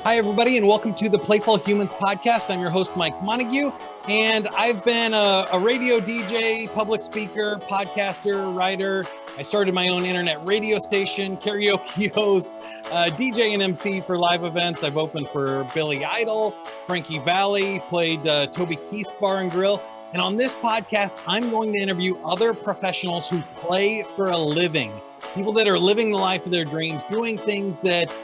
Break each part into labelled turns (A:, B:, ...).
A: Hi, everybody, and welcome to the Playful Humans podcast. I'm your host, Mike Montague, and I've been a radio DJ, public speaker, podcaster, writer. I started my own internet radio station, karaoke host, DJ and MC for live events. I've opened for Billy Idol, Frankie Valli, played Toby Bar and Grill. And on this podcast, I'm going to interview other professionals who play for a living, people that are living the life of their dreams, doing things that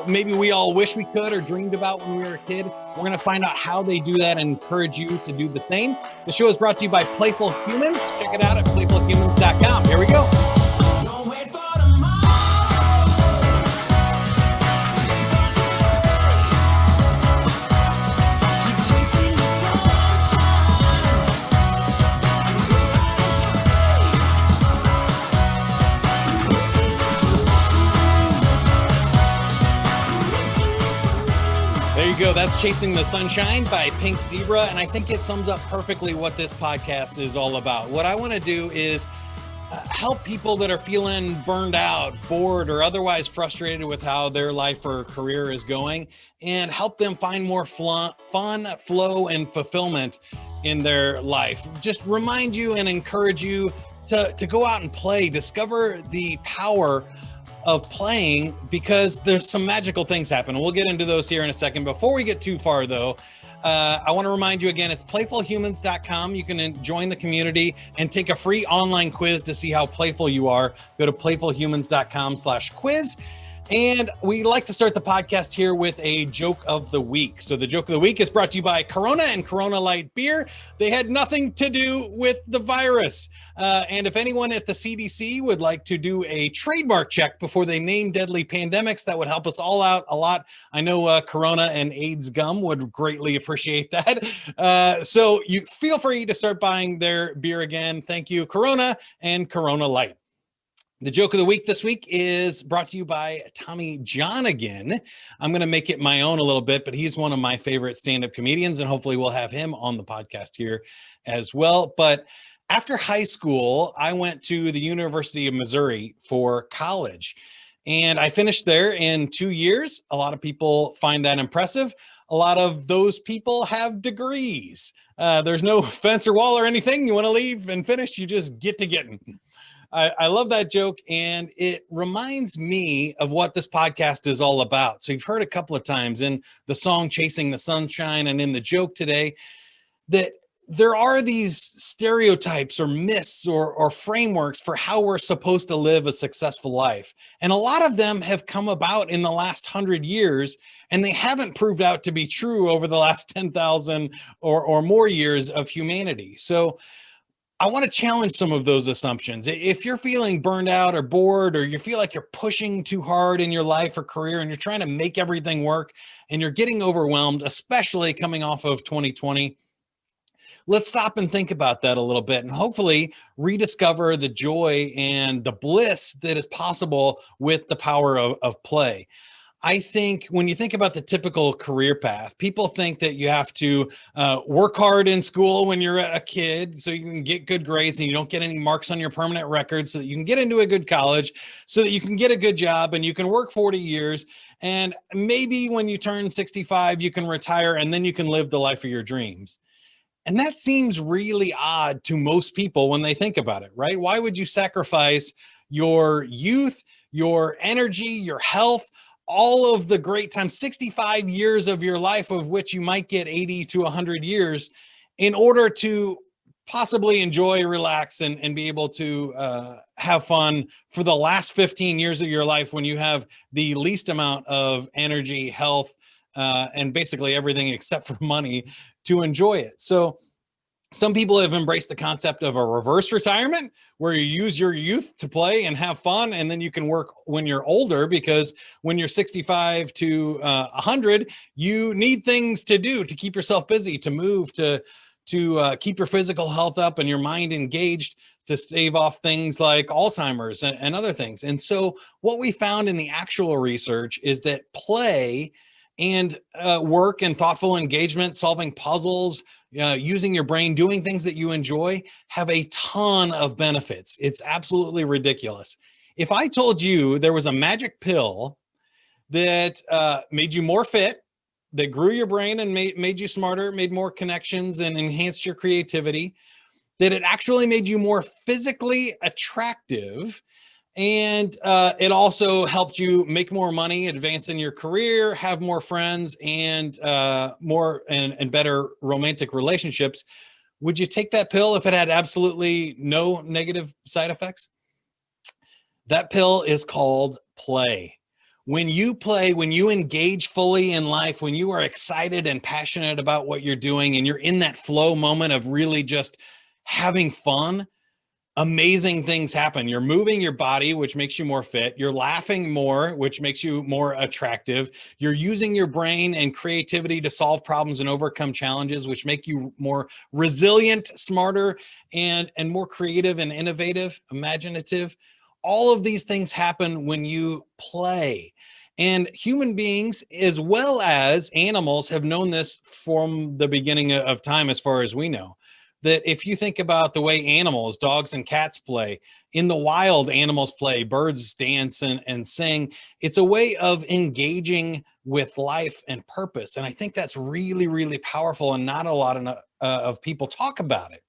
A: maybe we all wish we could or dreamed about when we were a kid. We're going to find out how they do that and encourage you to do the same. The show is brought to you by Playful Humans. Check it out at playfulhumans.com. Here we go. There you go. That's Chasing the Sunshine by Pink Zebra. And I think it sums up perfectly what this podcast is all about. What I want to do is help people that are feeling burned out, bored, or otherwise frustrated with how their life or career is going, and help them find more fun, flow, and fulfillment in their life. Just remind you and encourage you to go out and play, discover the power of playing, because there's some magical things happen. We'll get into those here in a second. Before we get too far though, I want to remind you again, it's playfulhumans.com. You can join the community and take a free online quiz to see how playful you are. Go to playfulhumans.com/quiz. And we like to start the podcast here with a joke of the week. So the joke of the week is brought to you by Corona and Corona Light Beer. They had nothing to do with the virus. And if anyone at the CDC would like to do a trademark check before they name deadly pandemics, that would help us all out a lot. I know Corona and AIDS gum would greatly appreciate that. So you feel free to start buying their beer again. Thank you, Corona and Corona Light. The joke of the week this week is brought to you by Tommy John again. I'm going to make it my own a little bit, but he's one of my favorite stand-up comedians, and hopefully we'll have him on the podcast here as well. But after high school, I went to the University of Missouri for college, and I finished there in 2 years. A lot of people find that impressive. A lot of those people have degrees. There's no fence or wall or anything. You want to leave and finish, you just get to getting. I love that joke, and it reminds me of what this podcast is all about. So you've heard a couple of times in the song Chasing the Sunshine and in the joke today that there are these stereotypes or myths or frameworks for how we're supposed to live a successful life. And a lot of them have come about in the last 100 years, and they haven't proved out to be true over the last 10,000 or more years of humanity. So I want to challenge some of those assumptions. If you're feeling burned out or bored, or you feel like you're pushing too hard in your life or career and you're trying to make everything work and you're getting overwhelmed, especially coming off of 2020, let's stop and think about that a little bit and hopefully rediscover the joy and the bliss that is possible with the power of play. I think when you think about the typical career path, people think that you have to work hard in school when you're a kid so you can get good grades and you don't get any marks on your permanent record, so that you can get into a good college, so that you can get a good job and you can work 40 years. And maybe when you turn 65, you can retire and then you can live the life of your dreams. And that seems really odd to most people when they think about it, right? Why would you sacrifice your youth, your energy, your health, all of the great time, 65 years of your life, of which you might get 80 to 100 years, in order to possibly enjoy, relax, and be able to have fun for the last 15 years of your life, when you have the least amount of energy, health, and basically everything except for money to enjoy it. So some people have embraced the concept of a reverse retirement, where you use your youth to play and have fun, and then you can work when you're older, because when you're 65 to 100, you need things to do to keep yourself busy, to move, to keep your physical health up and your mind engaged, to stave off things like Alzheimer's and other things. And so what we found in the actual research is that play and work and thoughtful engagement, solving puzzles, using your brain, doing things that you enjoy, have a ton of benefits. It's absolutely ridiculous. If I told you there was a magic pill that made you more fit, that grew your brain and made you smarter, made more connections and enhanced your creativity, that it actually made you more physically attractive. And it also helped you make more money, advance in your career, have more friends, and more and better romantic relationships. Would you take that pill if it had absolutely no negative side effects? That pill is called play. When you play, when you engage fully in life, when you are excited and passionate about what you're doing, and you're in that flow moment of really just having fun, amazing things happen. You're moving your body, which makes you more fit. You're laughing more, which makes you more attractive. You're using your brain and creativity to solve problems and overcome challenges, which make you more resilient, smarter, and more creative and innovative, imaginative. All of these things happen when you play. And human beings, as well as animals, have known this from the beginning of time, as far as we know. That if you think about the way animals, dogs and cats play, in the wild, animals play, birds dance and sing. It's a way of engaging with life and purpose. And I think that's really, really powerful, and not a lot of people talk about it.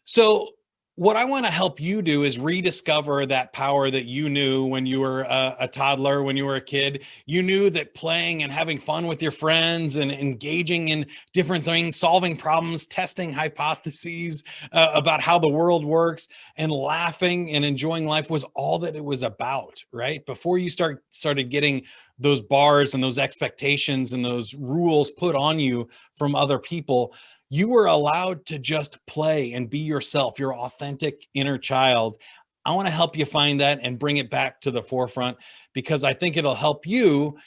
A: So what I want to help you do is rediscover that power that you knew when you were a toddler, when you were a kid. You knew that playing and having fun with your friends and engaging in different things, solving problems, testing hypotheses about how the world works, and laughing and enjoying life was all that it was about, right? Before you started getting those bars and those expectations and those rules put on you from other people, you were allowed to just play and be yourself, your authentic inner child. I want to help you find that and bring it back to the forefront, because I think it'll help you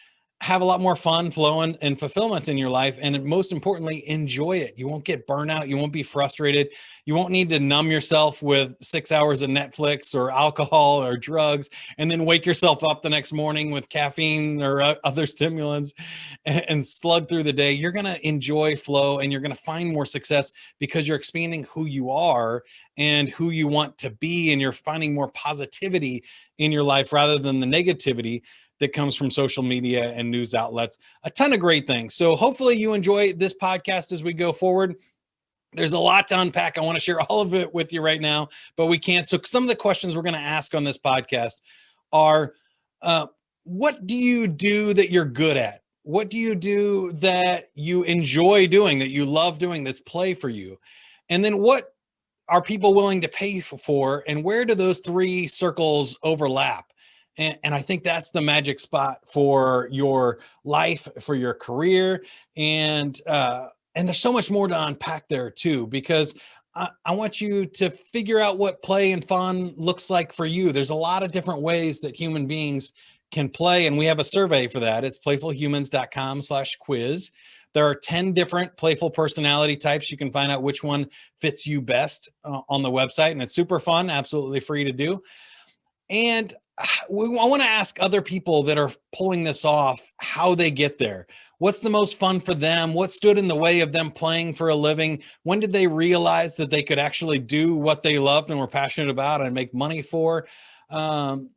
A: have a lot more fun, flow, and fulfillment in your life. And most importantly, enjoy it. You won't get burnout. You won't be frustrated. You won't need to numb yourself with 6 hours of Netflix or alcohol or drugs, and then wake yourself up the next morning with caffeine or other stimulants and slug through the day. You're going to enjoy flow, and you're going to find more success because you're expanding who you are and who you want to be. And you're finding more positivity in your life rather than the negativity that comes from social media and news outlets. A ton of great things. So hopefully you enjoy this podcast as we go forward. There's a lot to unpack. I want to share all of it with you right now, but we can't. So some of the questions we're going to ask on this podcast are, what do you do that you're good at? What do you do that you enjoy doing, that you love doing, that's play for you? And then what are people willing to pay for? And where do those three circles overlap? And I think that's the magic spot for your life, for your career. And there's so much more to unpack there too, because I want you to figure out what play and fun looks like for you. There's a lot of different ways that human beings can play. And we have a survey for that. It's playfulhumans.com/quiz. There are 10 different playful personality types. You can find out which one fits you best on the website. And it's super fun, absolutely free to do. And I want to ask other people that are pulling this off how they get there. What's the most fun for them? What stood in the way of them playing for a living? When did they realize that they could actually do what they loved and were passionate about and make money for? And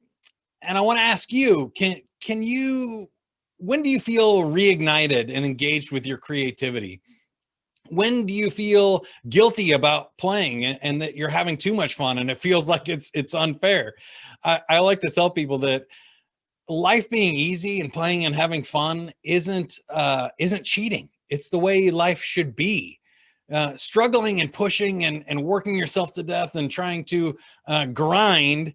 A: I want to ask you, can you, when do you feel reignited and engaged with your creativity? When do you feel guilty about playing and that you're having too much fun and it feels like it's unfair? I like to tell people that life being easy and playing and having fun isn't cheating. It's the way life should be. Struggling and pushing and working yourself to death and trying to grind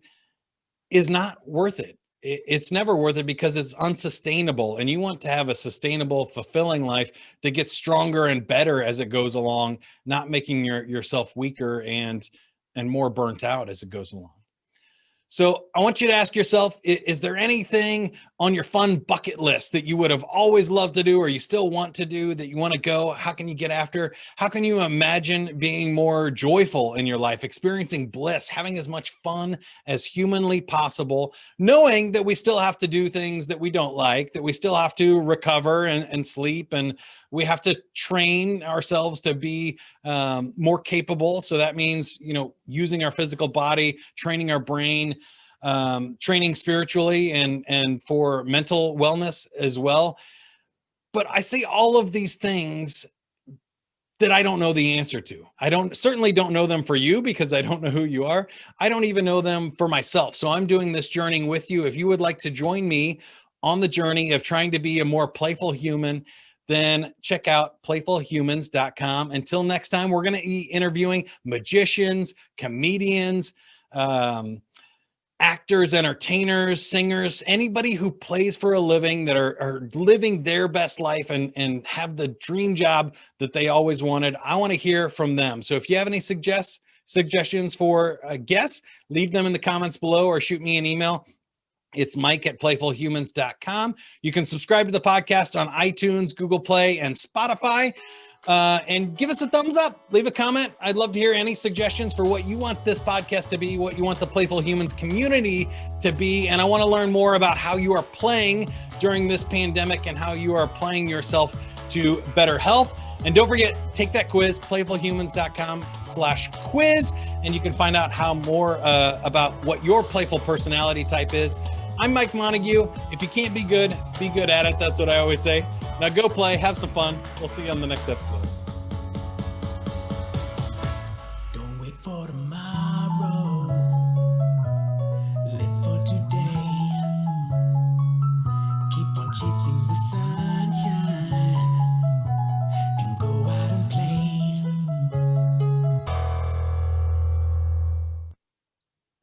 A: is not worth it. It's never worth it because it's unsustainable, and you want to have a sustainable, fulfilling life that gets stronger and better as it goes along, not making yourself weaker and more burnt out as it goes along. So I want you to ask yourself, is there anything on your fun bucket list that you would have always loved to do, or you still want to do, that you want to go? How can you get after? How can you imagine being more joyful in your life, experiencing bliss, having as much fun as humanly possible, knowing that we still have to do things that we don't like, that we still have to recover and sleep, and we have to train ourselves to be more capable. So that means, using our physical body, training our brain, training spiritually and for mental wellness as well. But I say all of these things that I don't know the answer to. Certainly don't know them for you because I don't know who you are. I don't even know them for myself. So I'm doing this journey with you. If you would like to join me on the journey of trying to be a more playful human, then check out playfulhumans.com. Until next time, we're going to be interviewing magicians, comedians, actors, entertainers, singers, anybody who plays for a living that are living their best life and have the dream job that they always wanted. I want to hear from them. So if you have any suggestions for guests, leave them in the comments below or shoot me an email. It's mike@playfulhumans.com. You can subscribe to the podcast on iTunes, Google Play, and Spotify. And give us a thumbs up, leave a comment. I'd love to hear any suggestions for what you want this podcast to be, what you want the Playful Humans community to be. And I want to learn more about how you are playing during this pandemic and how you are applying yourself to better health. And don't forget, take that quiz, playfulhumans.com/quiz, and you can find out how more about what your playful personality type is. I'm Mike Montague. If you can't be good at it. That's what I always say. Now go play, have some fun. We'll see you on the next episode.
B: Don't wait for tomorrow. Live for today. Keep on chasing the sunshine and go out.